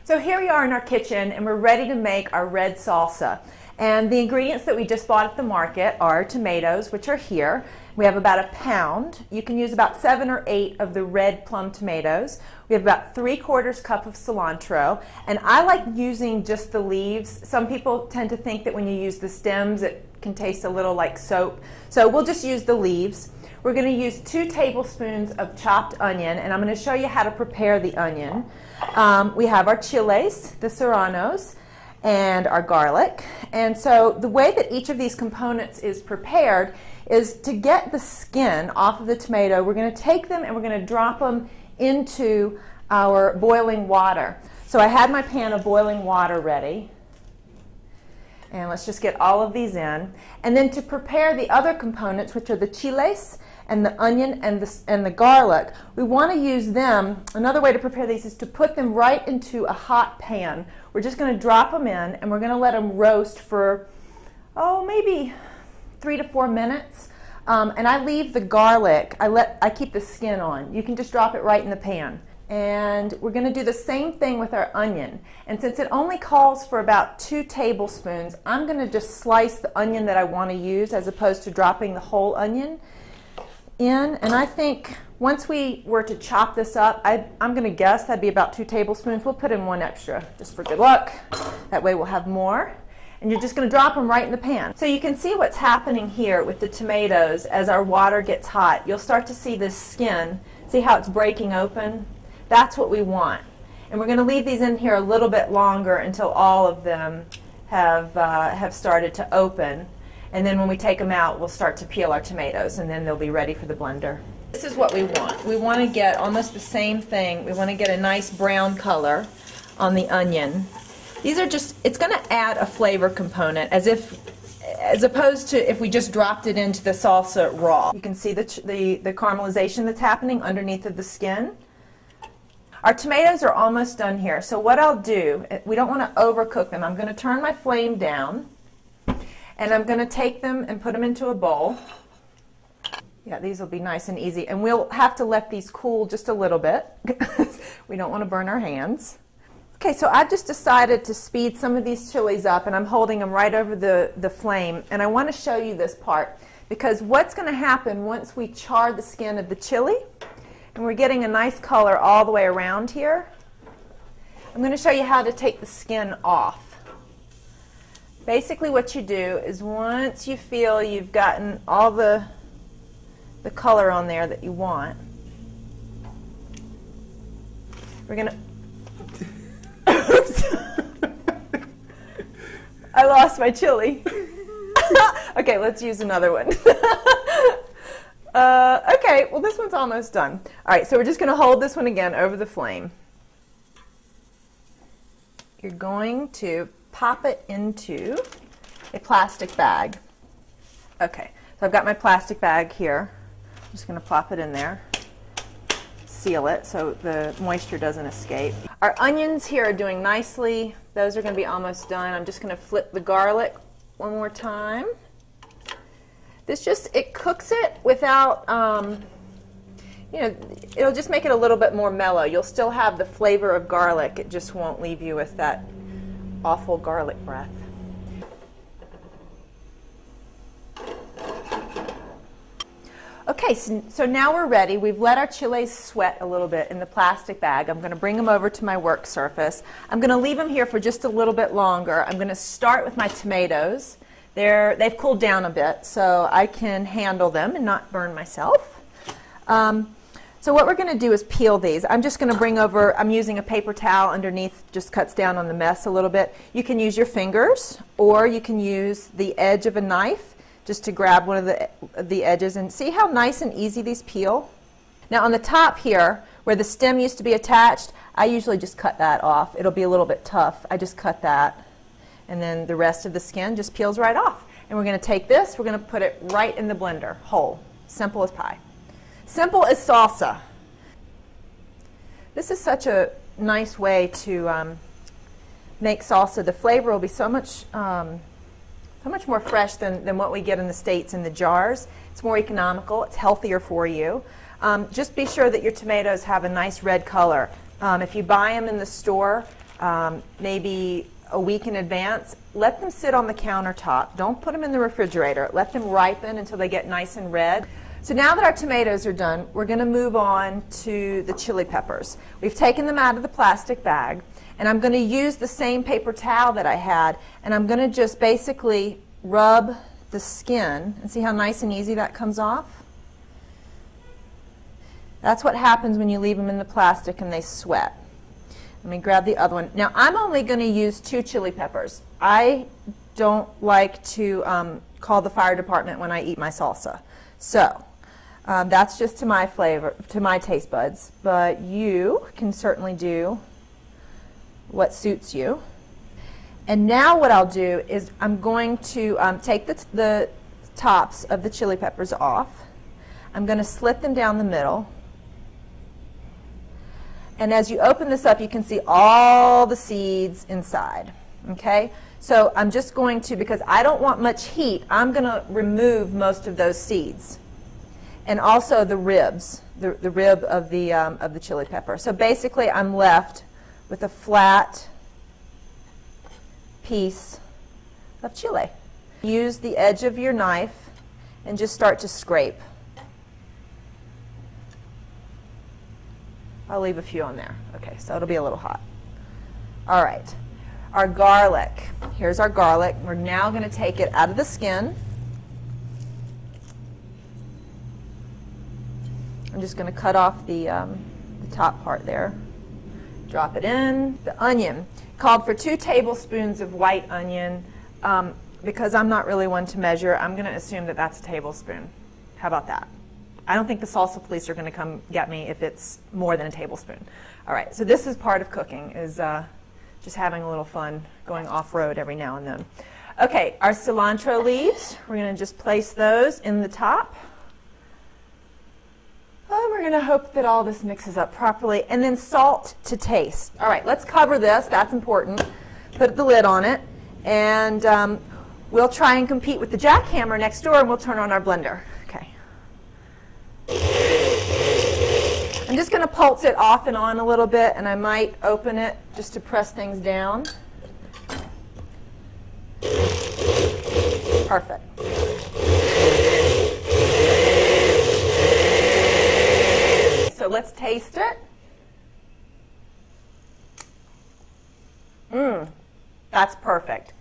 So here we are in our kitchen and we're ready to make our red salsa. And the ingredients that we just bought at the market are tomatoes, which are here. We have about a pound. You can use about 7 or 8 of the red plum tomatoes. We have about 3/4 cup of cilantro. And I like using just the leaves. Some people tend to think that when you use the stems it can taste a little like soap. So we'll just use the leaves. We're going to use 2 tablespoons of chopped onion, and I'm going to show you how to prepare the onion. We have our chiles, the serranos, and our garlic. And so the way that each of these components is prepared is to get the skin off of the tomato. We're going to take them and we're going to drop them into our boiling water. So I had my pan of boiling water ready. And let's just get all of these in. And then to prepare the other components, which are the chiles and the onion and the garlic, we want to use them. Another way to prepare these is to put them right into a hot pan. We're just going to drop them in and we're going to let them roast for, maybe 3 to 4 minutes. And I leave the garlic, I keep the skin on. You can just drop it right in the pan. And we're going to do the same thing with our onion. And since it only calls for about 2 tablespoons, I'm going to just slice the onion that I want to use as opposed to dropping the whole onion in. And I think once we were to chop this up, I'm going to guess that'd be about 2 tablespoons. We'll put in 1 extra just for good luck. That way we'll have more. And you're just going to drop them right in the pan. So you can see what's happening here with the tomatoes as our water gets hot. You'll start to see this skin. See how it's breaking open? That's what we want. And we're going to leave these in here a little bit longer until all of them have started to open. And then when we take them out, we'll start to peel our tomatoes, and then they'll be ready for the blender. This is what we want. We want to get almost the same thing. We want to get a nice brown color on the onion. These are just, it's going to add a flavor component as opposed to if we just dropped it into the salsa raw. You can see the caramelization that's happening underneath of the skin. Our tomatoes are almost done here, so what I'll do, we don't want to overcook them. I'm going to turn my flame down, and I'm going to take them and put them into a bowl. Yeah, these will be nice and easy, and we'll have to let these cool just a little bit. We don't want to burn our hands. Okay, so I've just decided to speed some of these chilies up, and I'm holding them right over the flame, and I want to show you this part, because what's going to happen once we char the skin of the chili, and we're getting a nice color all the way around here. I'm going to show you how to take the skin off. Basically what you do is once you feel you've gotten all the color on there that you want, we're going to... Oops. I lost my chili. Okay, let's use another one. Okay, well this one's almost done. All right, so we're just going to hold this one again over the flame. You're going to pop it into a plastic bag. Okay, so I've got my plastic bag here. I'm just going to plop it in there. Seal it so the moisture doesn't escape. Our onions here are doing nicely. Those are going to be almost done. I'm just going to flip the garlic one more time. This just, it cooks it without, it'll just make it a little bit more mellow. You'll still have the flavor of garlic. It just won't leave you with that awful garlic breath. Okay, so now we're ready. We've let our chiles sweat a little bit in the plastic bag. I'm going to bring them over to my work surface. I'm going to leave them here for just a little bit longer. I'm going to start with my tomatoes. They've cooled down a bit, so I can handle them and not burn myself. So what we're going to do is peel these. I'm just going to bring over, I'm using a paper towel underneath, just cuts down on the mess a little bit. You can use your fingers, or you can use the edge of a knife just to grab one of the edges, and see how nice and easy these peel. Now on the top here, where the stem used to be attached, I usually just cut that off. It'll be a little bit tough. I just cut that. And then the rest of the skin just peels right off. And we're going to take this, we're going to put it right in the blender, whole. Simple as pie. Simple as salsa. This is such a nice way to make salsa. The flavor will be so much more fresh than what we get in the States in the jars. It's more economical. It's healthier for you. Just be sure that your tomatoes have a nice red color. If you buy them in the store, maybe a week in advance. Let them sit on the countertop. Don't put them in the refrigerator. Let them ripen until they get nice and red. So now that our tomatoes are done, we're going to move on to the chili peppers. We've taken them out of the plastic bag, and I'm going to use the same paper towel that I had, and I'm going to just basically rub the skin, and see how nice and easy that comes off? That's what happens when you leave them in the plastic and they sweat. Let me grab the other one. Now I'm only going to use 2 chili peppers. I don't like to call the fire department when I eat my salsa. So that's just to my flavor, to my taste buds, but you can certainly do what suits you. And now what I'll do is I'm going to take the tops of the chili peppers off. I'm going to slit them down the middle. And as you open this up, you can see all the seeds inside. Okay? So I'm just going to, because I don't want much heat, I'm going to remove most of those seeds. And also the ribs, the rib of the chili pepper. So basically I'm left with a flat piece of chili. Use the edge of your knife and just start to scrape. I'll leave a few on there. Okay, so it'll be a little hot. All right, our garlic. Here's our garlic. We're now going to take it out of the skin. I'm just going to cut off the top part there. Drop it in. The onion. Called for 2 tablespoons of white onion. Because I'm not really one to measure, I'm going to assume that that's a tablespoon. How about that? I don't think the salsa police are going to come get me if it's more than a tablespoon. All right, so this is part of cooking, is just having a little fun going off-road every now and then. Okay, our cilantro leaves, we're going to just place those in the top. And we're going to hope that all this mixes up properly. And then salt to taste. All right, let's cover this. That's important. Put the lid on it. And we'll try and compete with the jackhammer next door, and we'll turn on our blender. Okay. I'm just going to pulse it off and on a little bit, and I might open it just to press things down. Perfect. So let's taste it. That's perfect.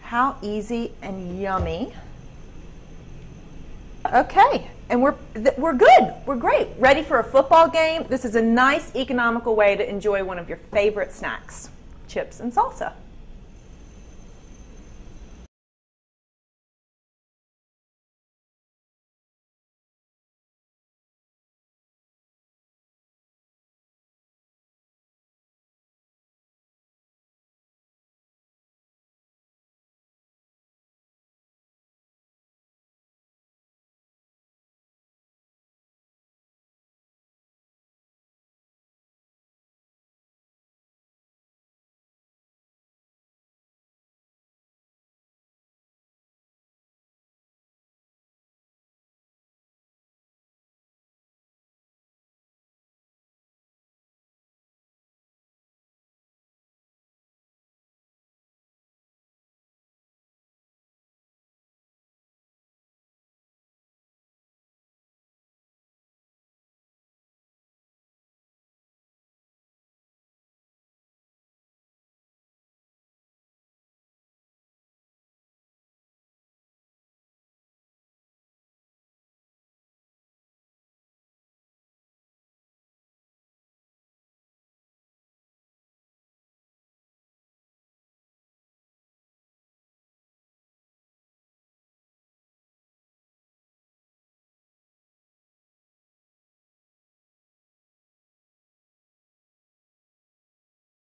How easy and yummy. Okay, and we're good. We're great. Ready for a football game. This is a nice, economical way to enjoy one of your favorite snacks, chips and salsa.